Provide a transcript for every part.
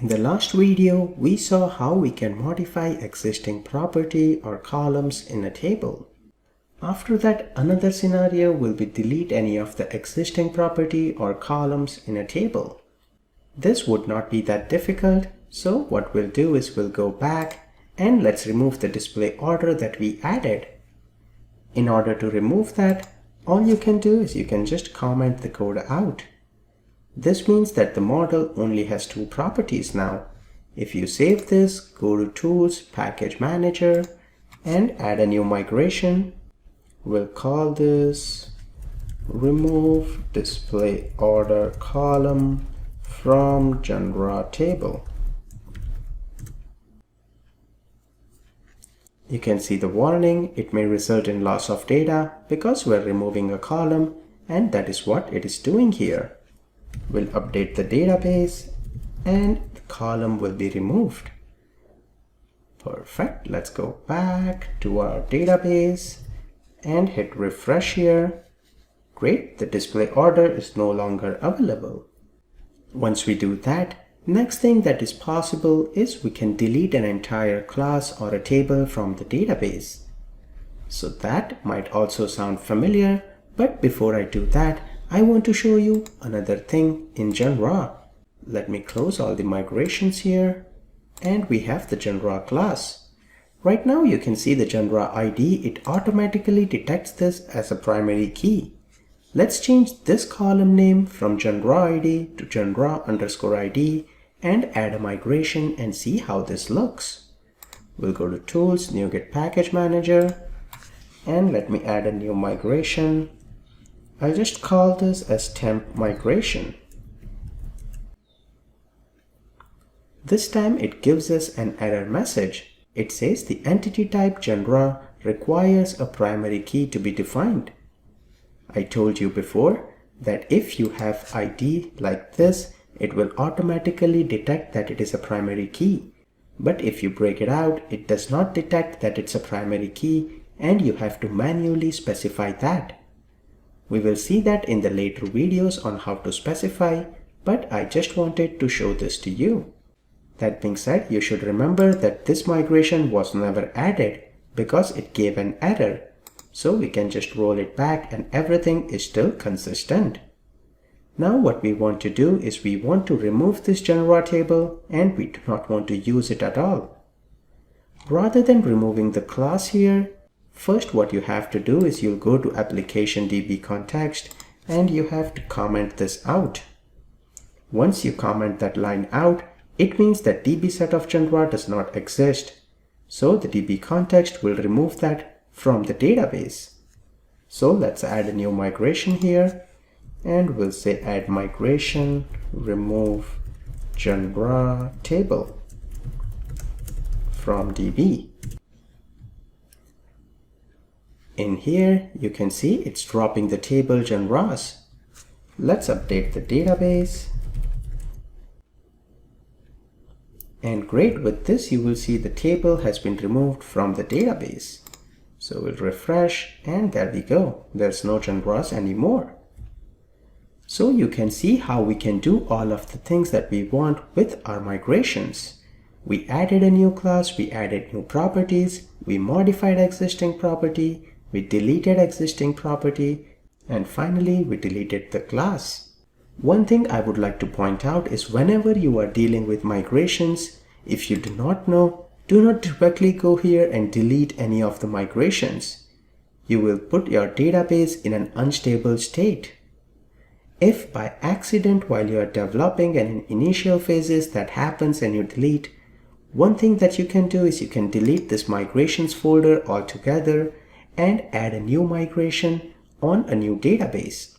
In the last video, we saw how we can modify existing property or columns in a table. After that, another scenario will be delete any of the existing property or columns in a table. This would not be that difficult, so what we'll do is we'll go back and let's remove the display order that we added. In order to remove that, all you can do is you can just comment the code out. This means that the model only has two properties now. If you save this, go to Tools, Package Manager, and add a new migration. We'll call this Remove Display Order Column from Genre Table. You can see the warning, it may result in loss of data because we're removing a column, and that is what it is doing here. We'll update the database and the column will be removed. Perfect. Let's go back to our database and hit refresh here. Great, the display order is no longer available. Once we do that, next thing that is possible is we can delete an entire class or a table from the database. So that might also sound familiar, but before I do that, I want to show you another thing in Genre. Let me close all the migrations here, and we have the Genre class. Right now you can see the Genre ID, it automatically detects this as a primary key. Let's change this column name from Genre ID to Genre_ID and add a migration and see how this looks. We'll go to Tools, NuGet Package Manager, and let me add a new migration. I'll just call this as temp migration. This time it gives us an error message. It says the entity type genre requires a primary key to be defined. I told you before that if you have ID like this, it will automatically detect that it is a primary key. But if you break it out, it does not detect that it's a primary key, and you have to manually specify that. We will see that in the later videos on how to specify, but I just wanted to show this to you. That being said, you should remember that this migration was never added because it gave an error. So we can just roll it back and everything is still consistent. Now what we want to do is we want to remove this genre table and we do not want to use it at all. Rather than removing the class here, first what you have to do is you'll go to Application DB Context and you have to comment this out. Once you comment that line out, it means that DB set of genre does not exist. So the DB context will remove that from the database. So let's add a new migration here and we'll say add migration, remove genre table from DB. In here, you can see it's dropping the table genres. Let's update the database. And great, with this you will see the table has been removed from the database. So we'll refresh and there we go. There's no genres anymore. So you can see how we can do all of the things that we want with our migrations. We added a new class, we added new properties, we modified existing property, we deleted existing property, and finally we deleted the class. One thing I would like to point out is whenever you are dealing with migrations, if you do not know, do not directly go here and delete any of the migrations. You will put your database in an unstable state. If by accident while you are developing and in initial phases that happens and you delete, one thing that you can do is you can delete this migrations folder altogether and add a new migration on a new database.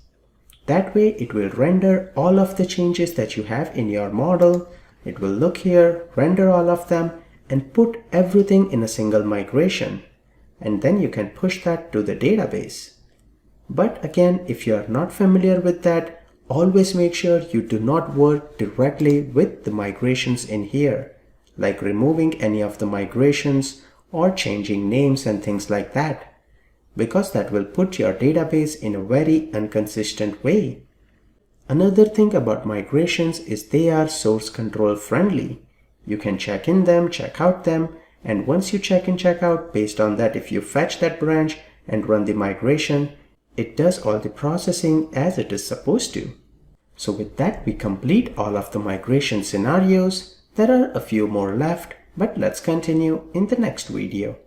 That way it will render all of the changes that you have in your model. It will look here, render all of them, and put everything in a single migration. And then you can push that to the database. But again, if you are not familiar with that, always make sure you do not work directly with the migrations in here, like removing any of the migrations or changing names and things like that, because that will put your database in a very inconsistent way. Another thing about migrations is they are source control friendly. You can check in them, check out them, and once you check in, check out, based on that, if you fetch that branch and run the migration, it does all the processing as it is supposed to. So with that, we complete all of the migration scenarios. There are a few more left, but let's continue in the next video.